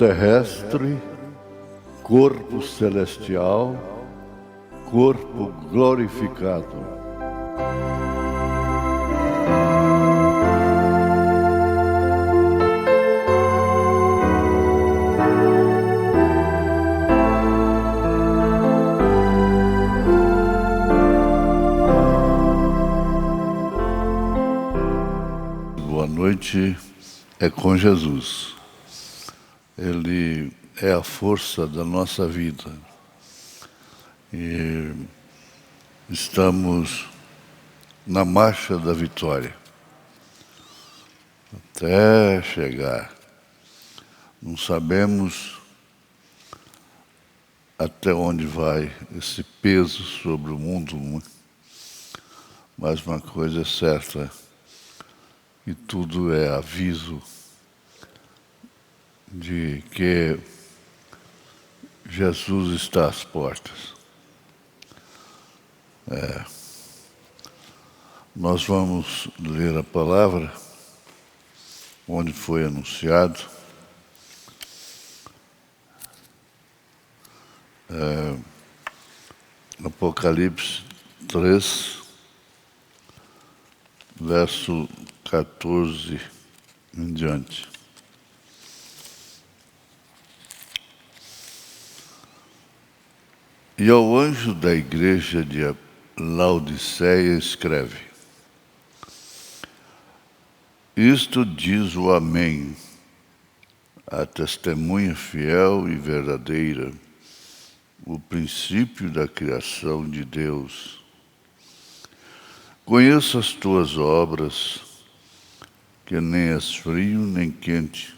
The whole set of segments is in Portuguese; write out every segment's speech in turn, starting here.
terrestre, corpo celestial, corpo glorificado. Boa noite, é com Jesus. Ele é a força da nossa vida. E estamos na marcha da vitória. Até chegar. Não sabemos até onde vai esse peso sobre o mundo, mas uma coisa é certa, que tudo é aviso de que Jesus está às portas. Nós vamos ler a palavra onde foi anunciado. Apocalipse 3, verso 14 em diante. E ao anjo da igreja de Laodiceia escreve: Isto diz o Amém, a testemunha fiel e verdadeira, o princípio da criação de Deus. Conheço as tuas obras, que nem és frio nem quente,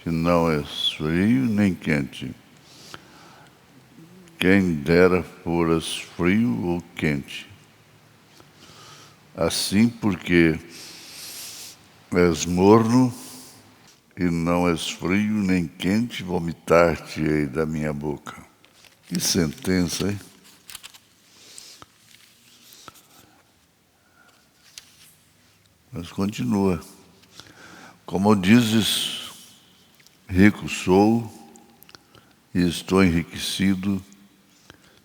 que não és frio nem quente. Quem dera foras frio ou quente. Assim, porque és morno e não és frio nem quente, vomitar-te-ei da minha boca. Que sentença, hein? Mas continua. Como dizes, rico sou e estou enriquecido,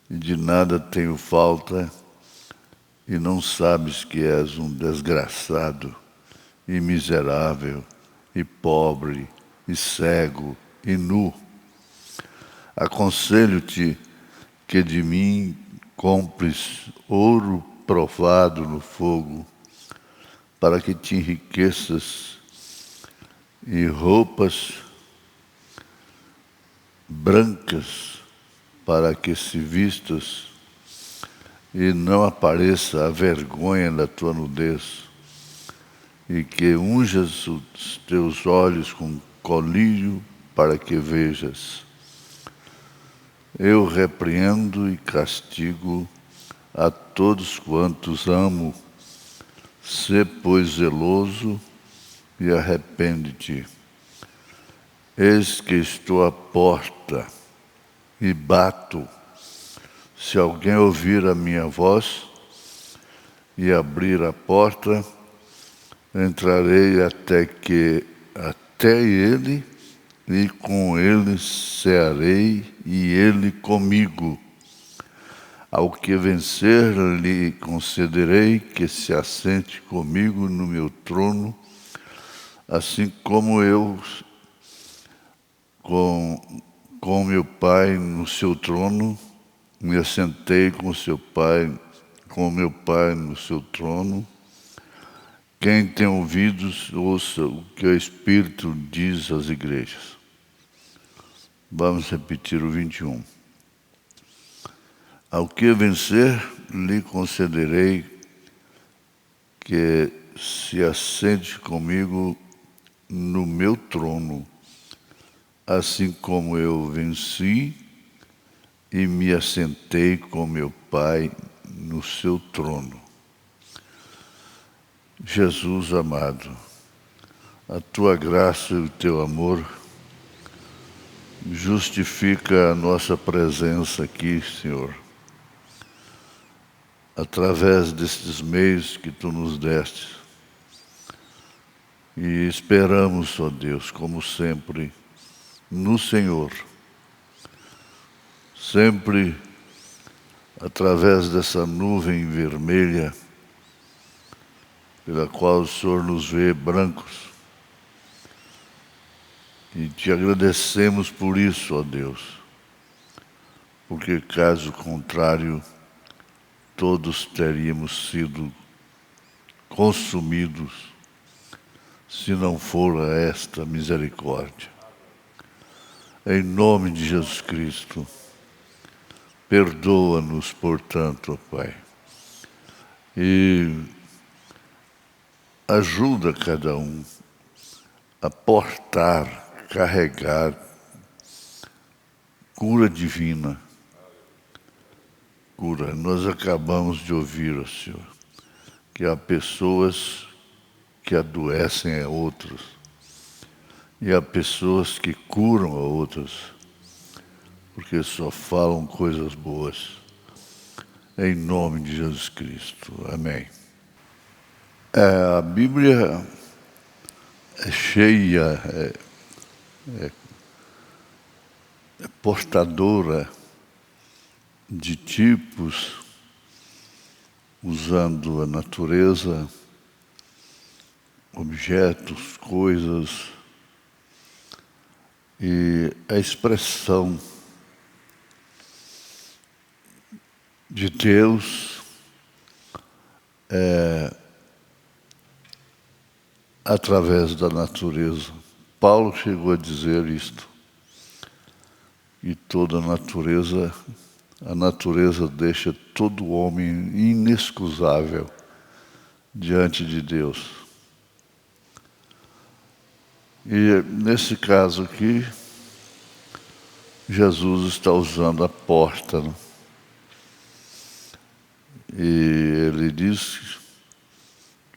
e de nada tenho falta, e não sabes que és um desgraçado, e miserável, e pobre, e cego, e nu. Aconselho-te que de mim compres ouro provado no fogo, para que te enriqueças, e roupas brancas para que se vistas e não apareça a vergonha da tua nudez, e que unjas os teus olhos com colírio para que vejas. Eu repreendo e castigo a todos quantos amo. Sê, pois, zeloso e arrepende-te. Eis que estou à porta e bato. Se alguém ouvir a minha voz e abrir a porta, entrarei até ele, e com ele cearei e ele comigo. Ao que vencer, lhe concederei que se assente comigo no meu trono, assim como eu com meu Pai no seu trono, me assentei com meu Pai no seu trono. Quem tem ouvidos, ouça o que o Espírito diz às igrejas. Vamos repetir o 21. Ao que vencer, lhe concederei que se assente comigo no meu trono, assim como eu venci e me assentei com meu Pai no seu trono. Jesus amado, a tua graça e o teu amor justifica a nossa presença aqui, Senhor, através destes meios que tu nos deste, E esperamos, ó Deus, como sempre, no Senhor. Sempre através dessa nuvem vermelha, pela qual o Senhor nos vê brancos. E te agradecemos por isso, ó Deus, porque caso contrário, todos teríamos sido consumidos se não for esta misericórdia. Em nome de Jesus Cristo, perdoa-nos, portanto, ó Pai, e ajuda cada um a portar, carregar cura divina. Cura. Nós acabamos de ouvir, ó Senhor, que há pessoas que adoecem a outros e há pessoas que curam a outras porque só falam coisas boas. Em nome de Jesus Cristo. Amém. A Bíblia é cheia, é portadora de tipos, usando a natureza, objetos, coisas, e a expressão de Deus através da natureza. Paulo chegou a dizer isto, que toda a natureza deixa todo homem inexcusável diante de Deus. E nesse caso aqui, Jesus está usando a porta, né? E ele diz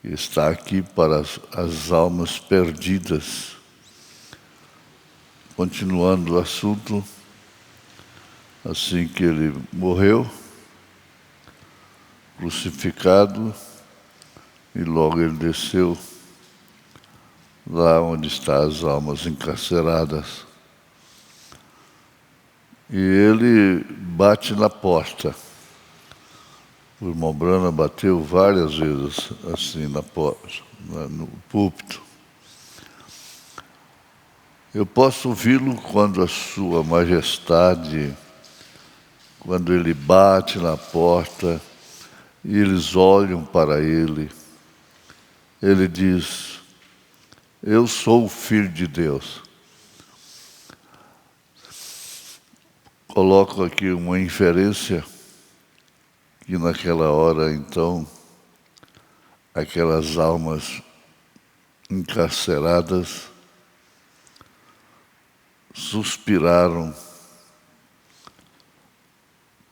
que está aqui para as almas perdidas. Continuando o assunto, assim que ele morreu, crucificado, e logo ele desceu lá onde estão as almas encarceradas. E ele bate na porta. O irmão Brana bateu várias vezes assim na porta, no púlpito. Eu posso ouvi-lo quando a sua majestade, quando ele bate na porta e eles olham para ele, ele diz: eu sou o Filho de Deus. Coloco aqui uma inferência que naquela hora, então, aquelas almas encarceradas suspiraram,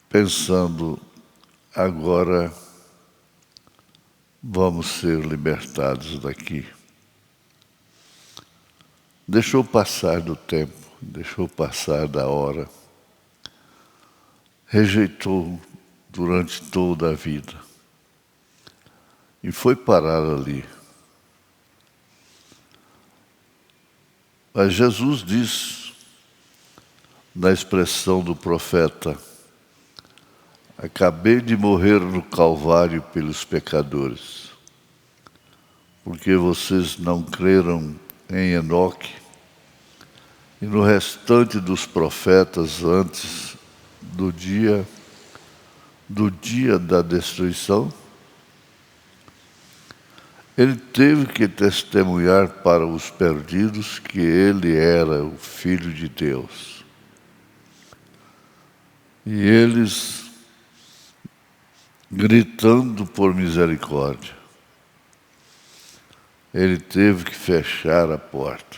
pensando: agora vamos ser libertados daqui. Deixou passar do tempo, deixou passar da hora, rejeitou durante toda a vida e foi parar ali. Mas Jesus diz, na expressão do profeta: acabei de morrer no Calvário pelos pecadores, porque vocês não creram em Enoque e no restante dos profetas antes do dia da destruição. Ele teve que testemunhar para os perdidos que ele era o Filho de Deus. E eles, gritando por misericórdia, ele teve que fechar a porta,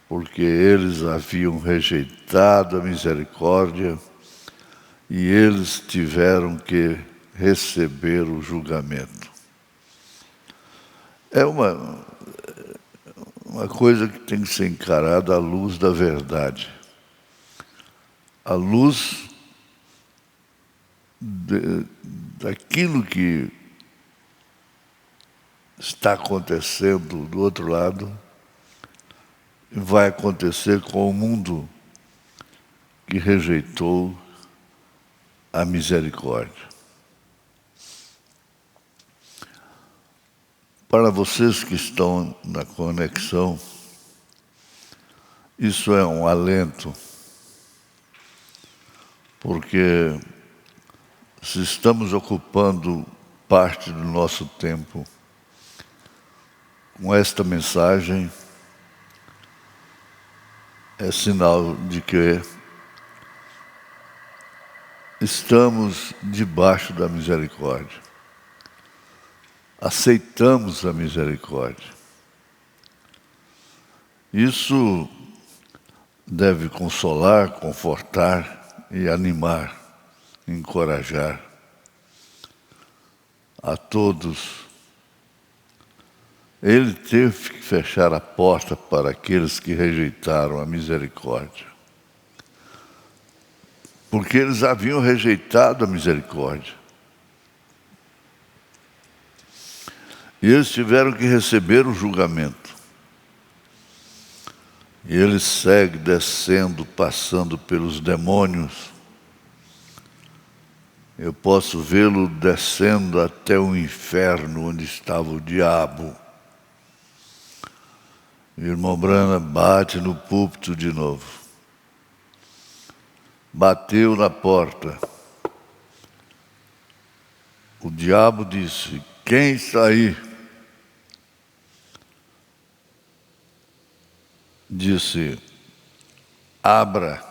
porque eles haviam rejeitado a misericórdia e eles tiveram que receber o julgamento. É uma coisa que tem que ser encarada à luz da verdade, à luz daquilo que está acontecendo do outro lado e vai acontecer com o mundo que rejeitou a misericórdia. Para vocês que estão na conexão, isso é um alento, porque se estamos ocupando parte do nosso tempo com esta mensagem, é sinal de que estamos debaixo da misericórdia. Aceitamos a misericórdia. Isso deve consolar, confortar e animar, encorajar a todos. Ele teve que fechar a porta para aqueles que rejeitaram a misericórdia, porque eles haviam rejeitado a misericórdia. E eles tiveram que receber o julgamento. E ele segue descendo, passando pelos demônios. Eu posso vê-lo descendo até o inferno, onde estava o diabo. O irmão Brana bate no púlpito de novo. Bateu na porta. O diabo disse: quem está aí? Disse: abra.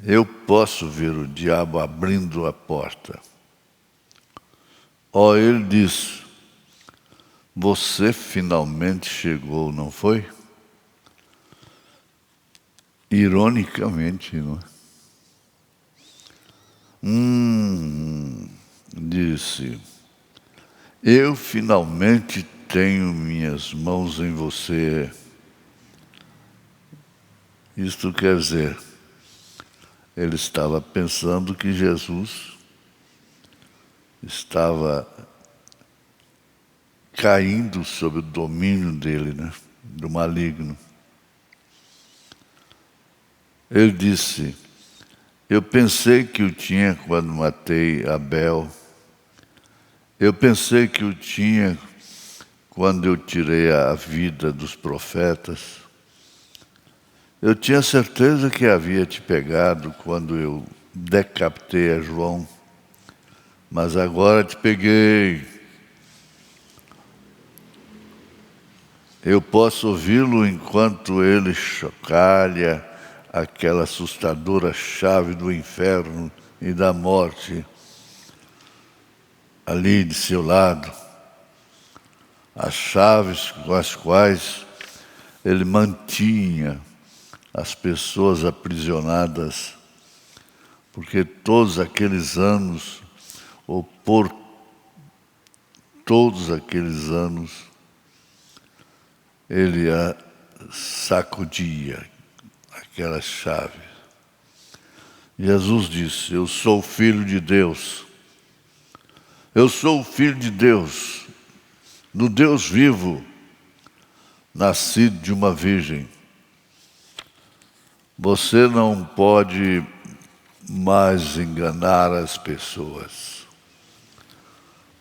Eu posso ver o diabo abrindo a porta. Ele disse: você finalmente chegou, não foi? Ironicamente, não é? Disse: eu finalmente tenho minhas mãos em você. Isto quer dizer, ele estava pensando que Jesus estava caindo sob o domínio dele, né? Do maligno. Ele disse: eu pensei que o tinha quando matei Abel. Eu pensei que o tinha quando eu tirei a vida dos profetas. Eu tinha certeza que havia te pegado quando eu decapitei a João. Mas agora te peguei. Eu posso ouvi-lo enquanto ele chocalha aquela assustadora chave do inferno e da morte ali de seu lado. As chaves com as quais ele mantinha as pessoas aprisionadas, porque todos aqueles anos, ou por todos aqueles anos, ele a sacudia, aquelas chaves. Jesus disse: eu sou o Filho de Deus. Eu sou o Filho de Deus, do Deus vivo, nascido de uma virgem. Você não pode mais enganar as pessoas.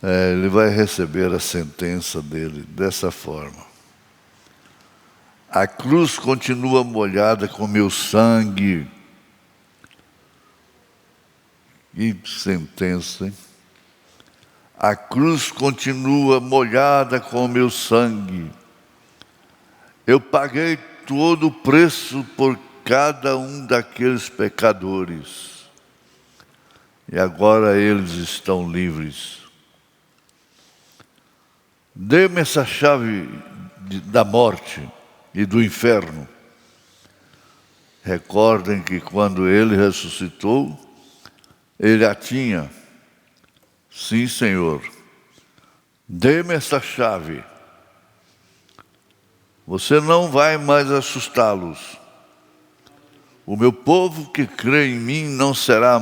Ele vai receber a sentença dele dessa forma. A cruz continua molhada com meu sangue. Que sentença, hein? A cruz continua molhada com meu sangue. Eu paguei todo o preço por cada um daqueles pecadores. E agora eles estão livres. Dê-me essa chave da morte e do inferno. Recordem que quando ele ressuscitou, ele a tinha. Sim, Senhor. Dê-me essa chave. Você não vai mais assustá-los. O meu povo que crê em mim não terá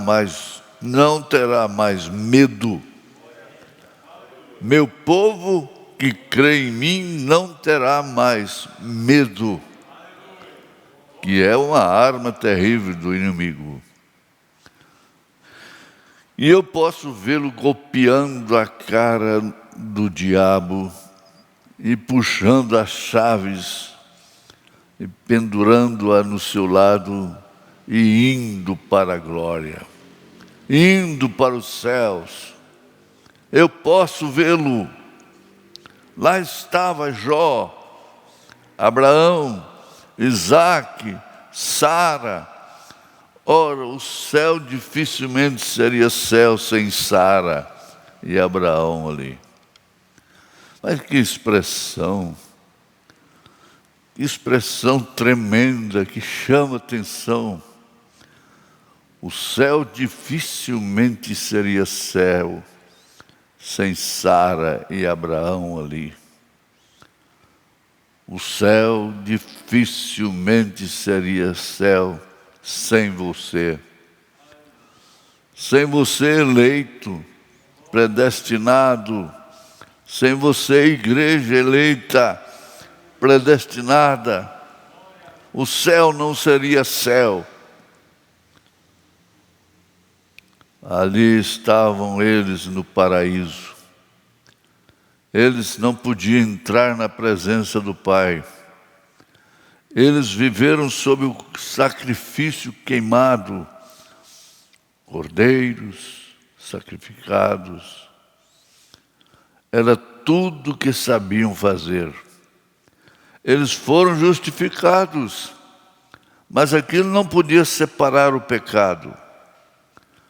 mais medo. Meu povo que crê em mim não terá mais medo, que é uma arma terrível do inimigo. E eu posso vê-lo golpeando a cara do diabo e puxando as chaves e pendurando-a no seu lado e indo para a glória, indo para os céus. Eu posso vê-lo. Lá estava Jó, Abraão, Isaque, Sara. Ora, o céu dificilmente seria céu sem Sara e Abraão ali. Mas que expressão tremenda que chama atenção. O céu dificilmente seria céu sem Sara e Abraão ali. O céu dificilmente seria céu sem você. Sem você eleito, predestinado. Sem você, igreja eleita, predestinada. O céu não seria céu. Ali estavam eles no paraíso. Eles não podiam entrar na presença do Pai. Eles viveram sob o sacrifício queimado, cordeiros sacrificados. Era tudo o que sabiam fazer. Eles foram justificados, mas aquilo não podia separar o pecado.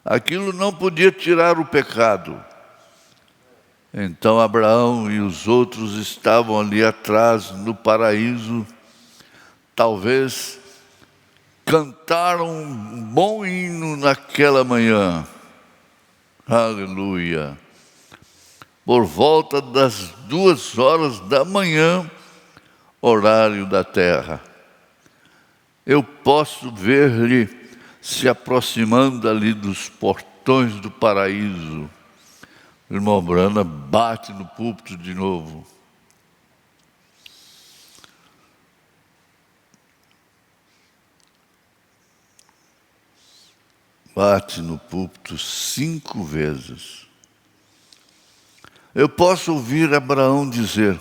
Aquilo não podia tirar o pecado. Então Abraão e os outros estavam ali atrás, no paraíso. Talvez cantaram um bom hino naquela manhã. Aleluia. Por volta das 2h da manhã, horário da terra. Eu posso ver-lhe se aproximando ali dos portões do paraíso. O irmão Brana bate no púlpito de novo. Bate no púlpito 5 vezes. Eu posso ouvir Abraão dizer: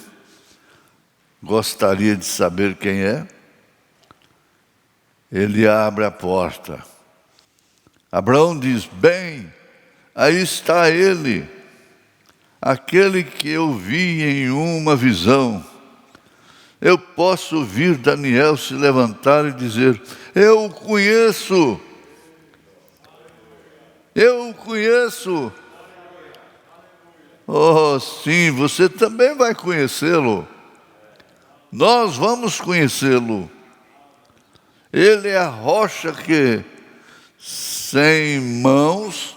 gostaria de saber quem é? Ele abre a porta. Abraão diz: bem, aí está ele, aquele que eu vi em uma visão. Eu posso ouvir Daniel se levantar e dizer: eu o conheço. Eu o conheço. Oh, sim, você também vai conhecê-lo. Nós vamos conhecê-lo. Ele é a rocha que, sem mãos,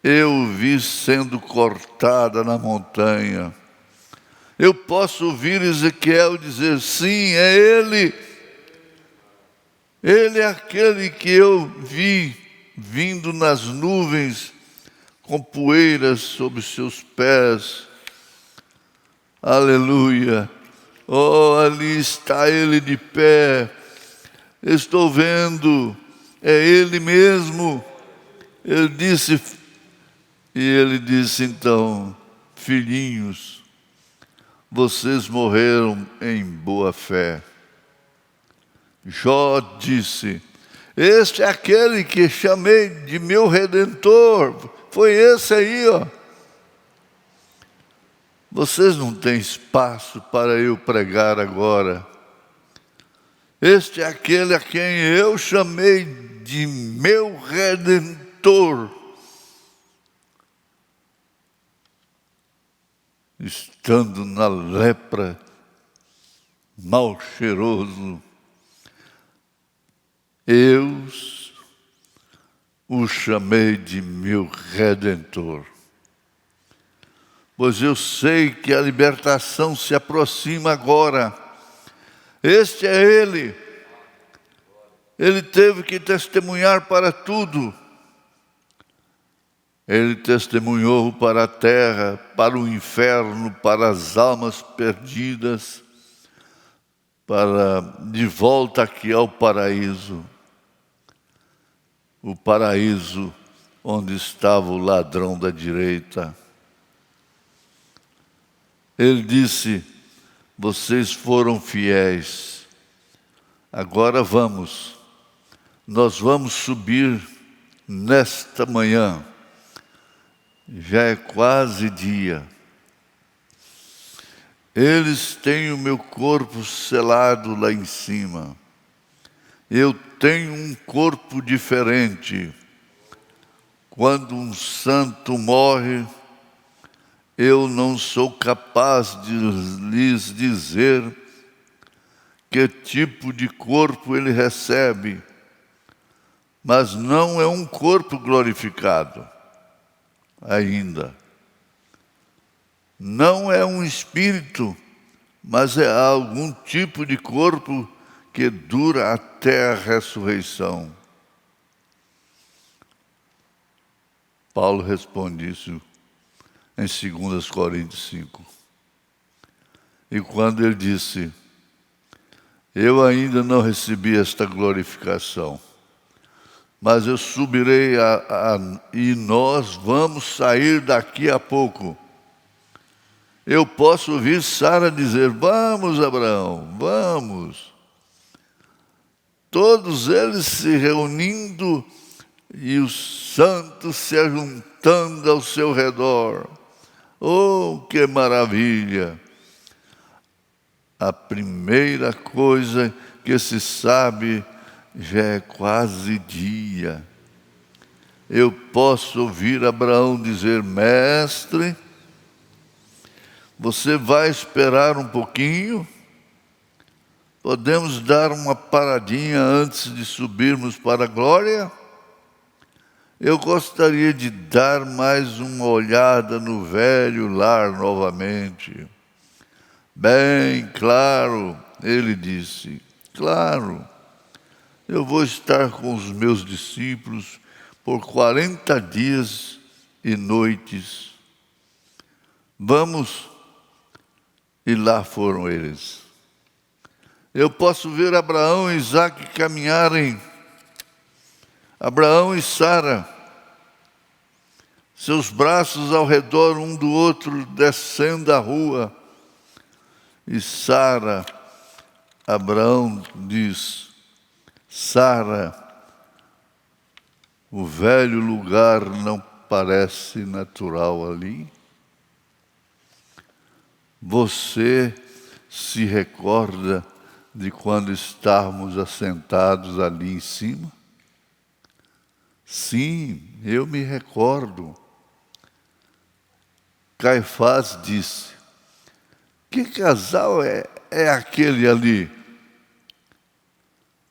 eu vi sendo cortada na montanha. Eu posso ouvir Ezequiel dizer: sim, é ele. Ele é aquele que eu vi vindo nas nuvens, com poeiras sobre seus pés. Aleluia. Oh, ali está ele de pé. Estou vendo, é ele mesmo. Ele disse então: filhinhos, vocês morreram em boa fé. Jó disse: este é aquele que chamei de meu Redentor. Foi esse aí, ó. Vocês não têm espaço para eu pregar agora. Este é aquele a quem eu chamei de meu Redentor. Estando na lepra, mal cheiroso, eu o chamei de meu Redentor. Pois eu sei que a libertação se aproxima agora. Este é ele. Ele teve que testemunhar para tudo. Ele testemunhou para a terra, para o inferno, para as almas perdidas, para de volta aqui ao paraíso. O paraíso onde estava o ladrão da direita. Ele disse: vocês foram fiéis, agora nós vamos subir nesta manhã, já é quase dia. Eles têm o meu corpo selado lá em cima, eu tenho um corpo diferente. Quando um santo morre, eu não sou capaz de lhes dizer que tipo de corpo ele recebe, mas não é um corpo glorificado ainda. Não é um espírito, mas é algum tipo de corpo que dura até a ressurreição. Paulo responde isso em 2 Coríntios 5. E quando ele disse: eu ainda não recebi esta glorificação, mas eu subirei e nós vamos sair daqui a pouco. Eu posso ouvir Sara dizer: vamos, Abraão, vamos. Todos eles se reunindo e os santos se ajuntando ao seu redor. Oh, que maravilha! A primeira coisa que se sabe, já é quase dia. Eu posso ouvir Abraão dizer: mestre, você vai esperar um pouquinho? Podemos dar uma paradinha antes de subirmos para a glória? Eu gostaria de dar mais uma olhada no velho lar novamente. Bem, claro, ele disse, claro, eu vou estar com os meus discípulos por 40 dias e noites. Vamos. E lá foram eles. Eu posso ver Abraão e Isaque caminharem. Abraão e Sara, seus braços ao redor um do outro, descendo a rua. E Sara, Abraão diz: Sara, o velho lugar não parece natural ali? Você se recorda de quando estávamos assentados ali em cima? Sim, eu me recordo. Caifás disse: que casal é aquele ali?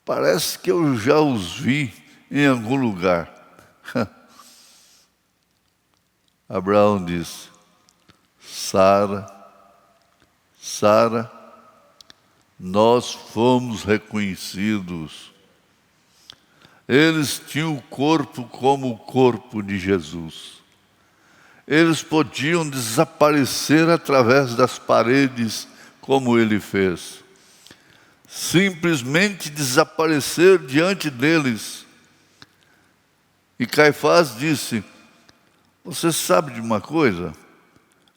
Parece que eu já os vi em algum lugar. Abraão disse: Sara, nós fomos reconhecidos. Eles tinham o corpo como o corpo de Jesus. Eles podiam desaparecer através das paredes, como ele fez. Simplesmente desaparecer diante deles. E Caifás disse: você sabe de uma coisa?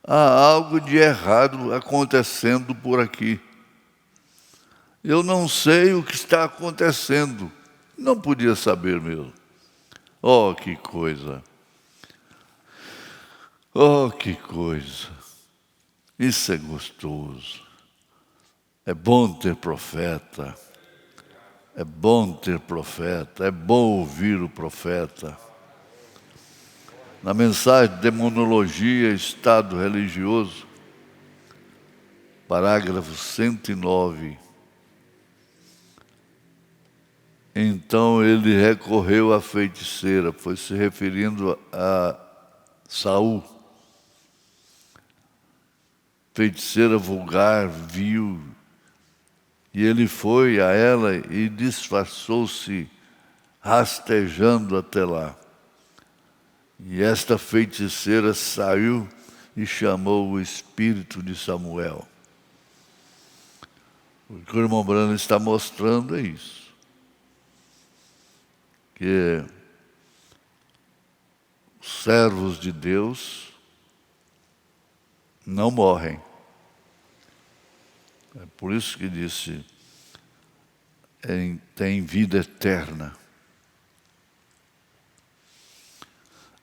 Há algo de errado acontecendo por aqui. Eu não sei o que está acontecendo. Não podia saber mesmo. Oh, que coisa! Oh, que coisa! Isso é gostoso. É bom ter profeta. É bom ter profeta. É bom ouvir o profeta. Na mensagem Demonologia e Estado Religioso, parágrafo 109. Então ele recorreu à feiticeira, foi se referindo a Saul. Feiticeira vulgar, vil. E ele foi a ela e disfarçou-se, rastejando até lá. E esta feiticeira saiu e chamou o espírito de Samuel. O que o irmão Branham está mostrando é isso. Que os servos de Deus não morrem. É por isso que disse, tem vida eterna.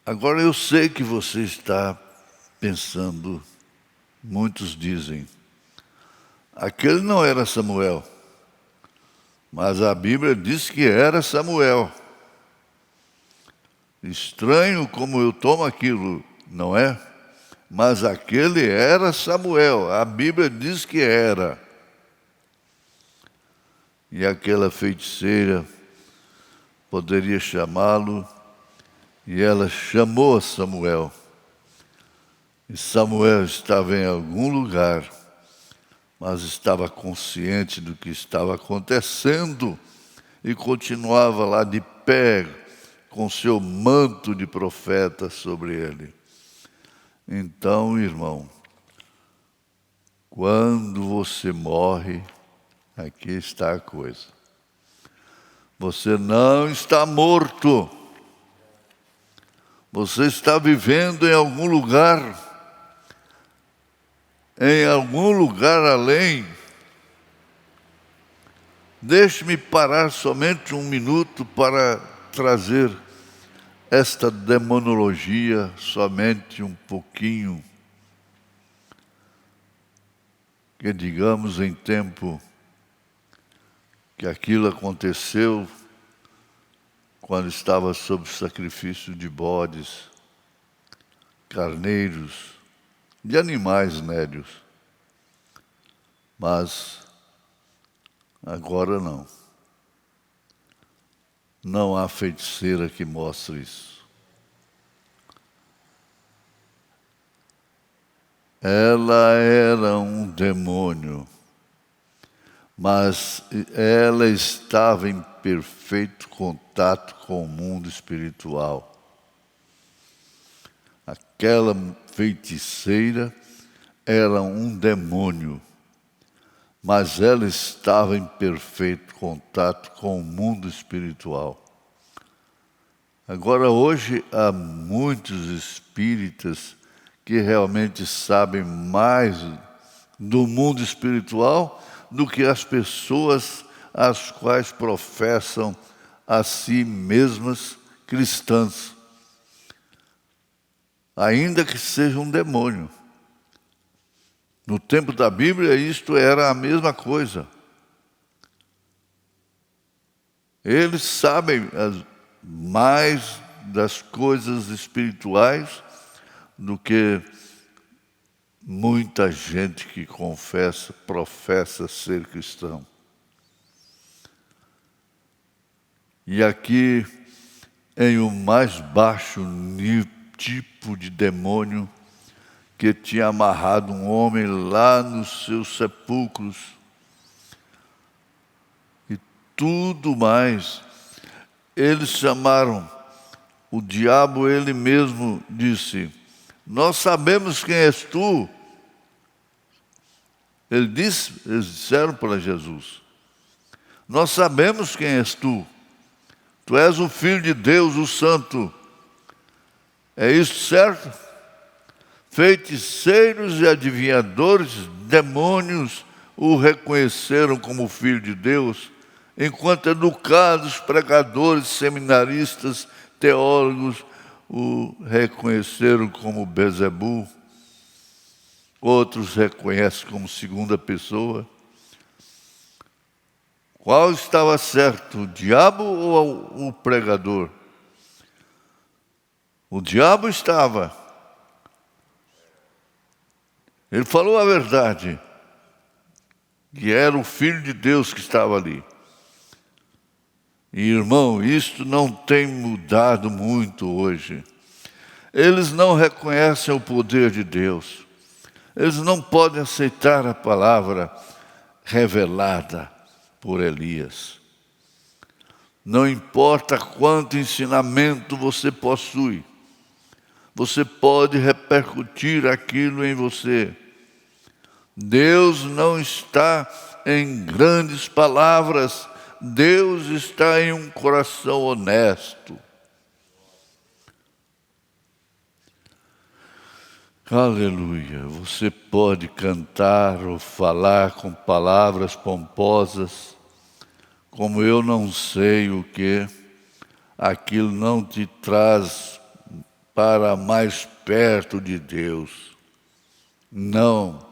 Agora eu sei que você está pensando, muitos dizem, aquele não era Samuel, mas a Bíblia diz que era Samuel. Estranho como eu tomo aquilo, não é? Mas aquele era Samuel, a Bíblia diz que era. E aquela feiticeira poderia chamá-lo, e ela chamou Samuel. E Samuel estava em algum lugar, mas estava consciente do que estava acontecendo e continuava lá de pé, com seu manto de profeta sobre ele. Então, irmão, quando você morre, aqui está a coisa. Você não está morto. Você está vivendo em algum lugar além. Deixe-me parar somente um minuto para trazer esta demonologia somente um pouquinho. Que digamos em tempo que aquilo aconteceu quando estava sob sacrifício de bodes, carneiros, de animais médios. Mas agora não. Não há feiticeira que mostre isso. Ela era um demônio, mas ela estava em perfeito contato com o mundo espiritual. Aquela feiticeira era um demônio, mas ela estava em perfeito contato com o mundo espiritual. Agora, hoje, há muitos espíritas que realmente sabem mais do mundo espiritual do que as pessoas as quais professam a si mesmas cristãs, ainda que seja um demônio. No tempo da Bíblia, isto era a mesma coisa. Eles sabem mais das coisas espirituais do que muita gente que professa ser cristão. E aqui, em o mais baixo tipo de demônio que tinha amarrado um homem lá nos seus sepulcros e tudo mais, eles chamaram o diabo, ele mesmo disse: nós sabemos quem és tu. Eles disseram para Jesus: nós sabemos quem és tu. Tu és o Filho de Deus, o Santo. É isso certo? Feiticeiros e adivinhadores, demônios, o reconheceram como Filho de Deus, enquanto educados, pregadores, seminaristas, teólogos, o reconheceram como Bezebu. Outros reconhecem como segunda pessoa. Qual estava certo, o diabo ou o pregador? O diabo estava. Ele falou a verdade, que era o Filho de Deus que estava ali. E, irmão, isto não tem mudado muito hoje. Eles não reconhecem o poder de Deus. Eles não podem aceitar a palavra revelada por Elias. Não importa quanto ensinamento você possui, você pode repercutir aquilo em você. Deus não está em grandes palavras, Deus está em um coração honesto. Aleluia! Você pode cantar ou falar com palavras pomposas, como eu não sei o que, aquilo não te traz para mais perto de Deus. Não.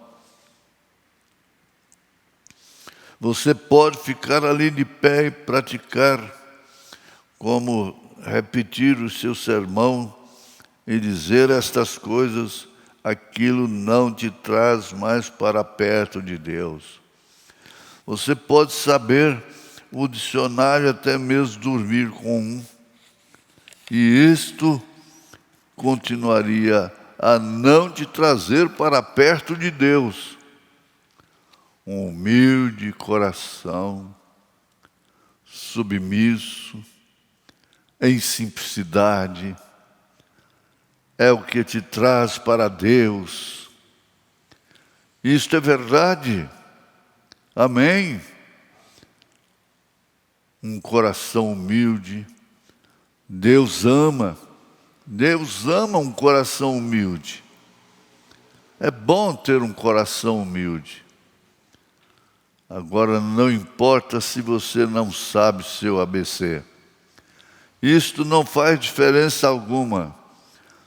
Você pode ficar ali de pé e praticar, como repetir o seu sermão e dizer estas coisas, aquilo não te traz mais para perto de Deus. Você pode saber o dicionário, até mesmo dormir com um, e isto continuaria a não te trazer para perto de Deus. Um humilde coração, submisso, em simplicidade, é o que te traz para Deus. Isto é verdade. Amém? Um coração humilde. Deus ama um coração humilde. É bom ter um coração humilde. Agora, não importa se você não sabe seu ABC. Isto não faz diferença alguma.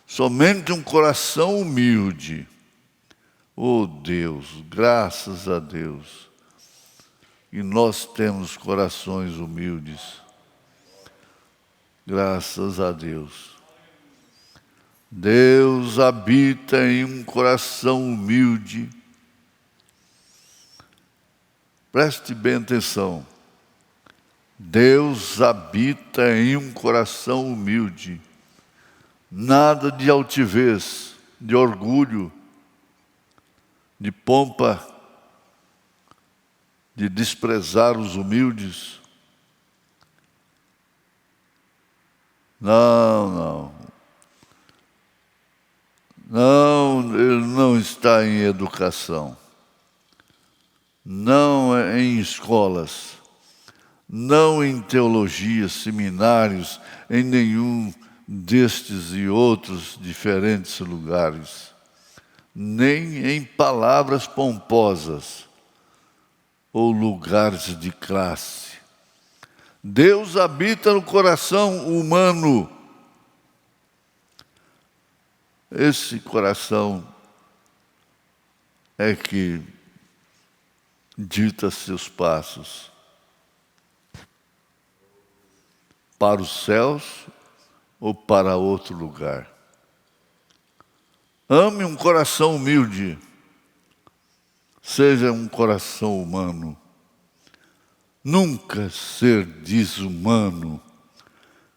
Somente um coração humilde. Oh Deus, graças a Deus. E nós temos corações humildes. Graças a Deus. Deus habita em um coração humilde. Preste bem atenção. Deus habita em um coração humilde. Nada de altivez, de orgulho, de pompa, de desprezar os humildes. Não. Ele não está em educação. Não em escolas. Não em teologia, seminários, em nenhum destes e outros diferentes lugares, nem em palavras pomposas ou lugares de classe. Deus habita no coração humano. Esse coração é que dita seus passos para os céus ou para outro lugar. Ame um coração humilde. Seja um coração humano. Nunca ser desumano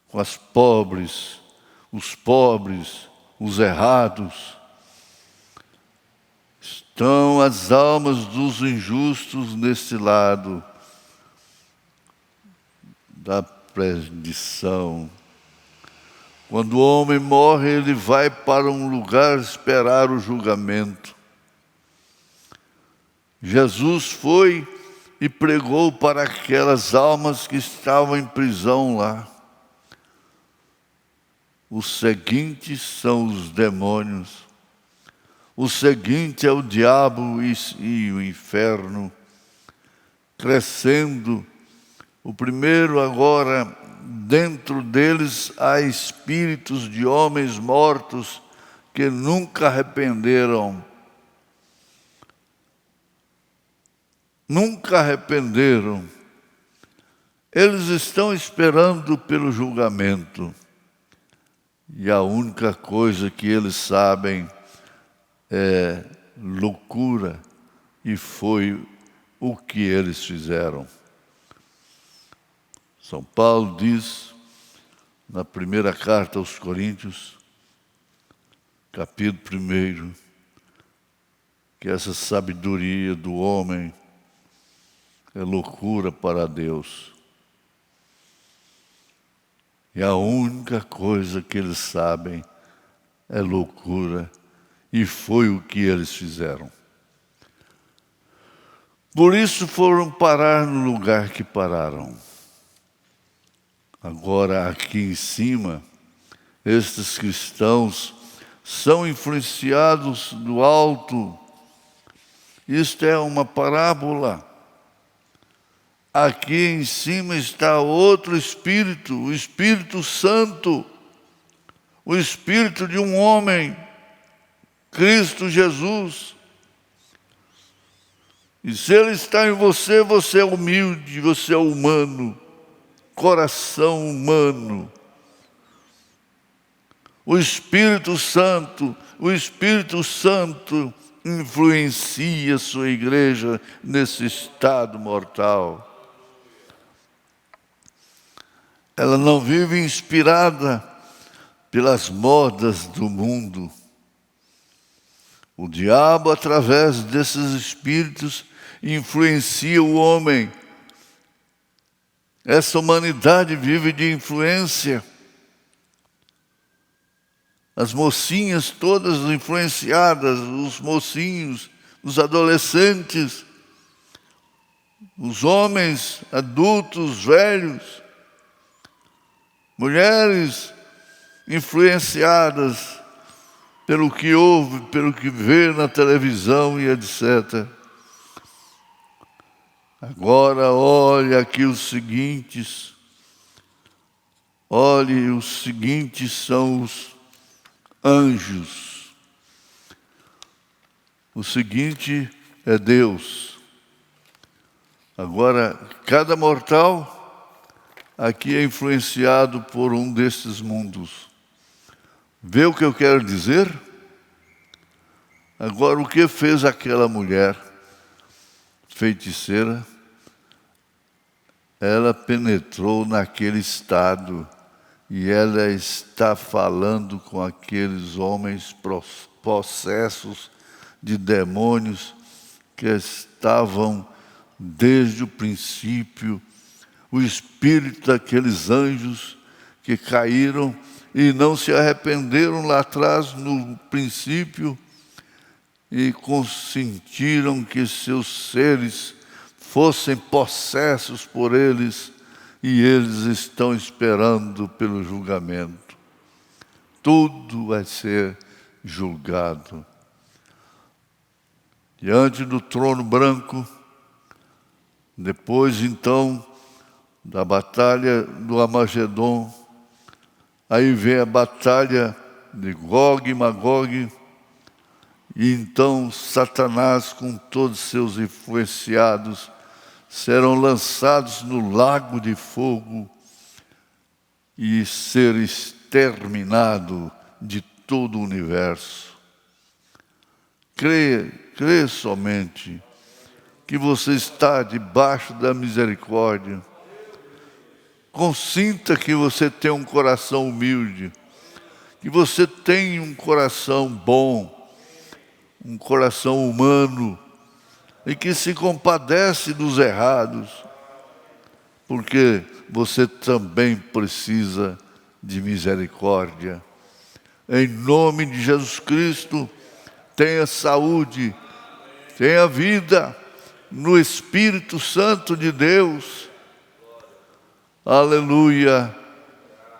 com os pobres, os errados. Estão as almas dos injustos nesse lado da perdição. Quando o homem morre, ele vai para um lugar esperar o julgamento. Jesus foi e pregou para aquelas almas que estavam em prisão lá. Os seguintes são os demônios. O seguinte é o diabo e o inferno, crescendo. O primeiro agora, dentro deles há espíritos de homens mortos que nunca arrependeram. Nunca arrependeram. Eles estão esperando pelo julgamento. E a única coisa que eles sabem é loucura, e foi o que eles fizeram. São Paulo diz, na primeira carta aos Coríntios, capítulo 1, que essa sabedoria do homem é loucura para Deus. E a única coisa que eles sabem é loucura. E foi o que eles fizeram. Por isso foram parar no lugar que pararam. Agora, aqui em cima, estes cristãos são influenciados do alto. Isto é uma parábola. Aqui em cima está outro Espírito, o Espírito Santo, o Espírito de um homem, Cristo Jesus. E se Ele está em você, você é humilde, você é humano, coração humano. O Espírito Santo influencia a sua igreja nesse estado mortal. Ela não vive inspirada pelas modas do mundo. O diabo, através desses espíritos, influencia o homem. Essa humanidade vive de influência. As mocinhas todas influenciadas, os mocinhos, os adolescentes, os homens adultos, velhos, mulheres influenciadas pelo que ouve, pelo que vê na televisão e etc. Agora olhe aqui os seguintes. Olhe, os seguintes são os anjos. O seguinte é Deus. Agora, cada mortal aqui é influenciado por um desses mundos. Vê o que eu quero dizer? Agora, o que fez aquela mulher feiticeira? Ela penetrou naquele estado e ela está falando com aqueles homens possessos de demônios que estavam desde o princípio, o espírito daqueles anjos que caíram e não se arrependeram lá atrás no princípio e consentiram que seus seres fossem possessos por eles e eles estão esperando pelo julgamento. Tudo vai ser julgado. Diante do trono branco, depois então da batalha do Armagedon, aí vem a batalha de Gog e Magog, e então Satanás com todos seus influenciados serão lançados no lago de fogo e ser exterminado de todo o universo. Crê somente que você está debaixo da misericórdia. Consinta que você tem um coração humilde, que você tem um coração bom, um coração humano, e que se compadece dos errados, porque você também precisa de misericórdia. Em nome de Jesus Cristo, tenha saúde, tenha vida no Espírito Santo de Deus. Aleluia!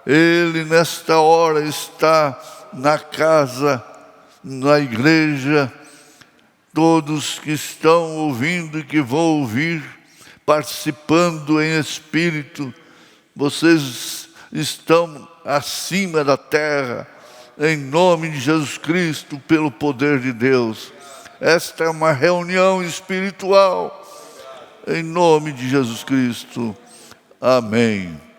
Ele nesta hora está na casa, na igreja. Todos que estão ouvindo e que vão ouvir, participando em espírito, vocês estão acima da terra, em nome de Jesus Cristo, pelo poder de Deus. Esta é uma reunião espiritual, em nome de Jesus Cristo. Amém.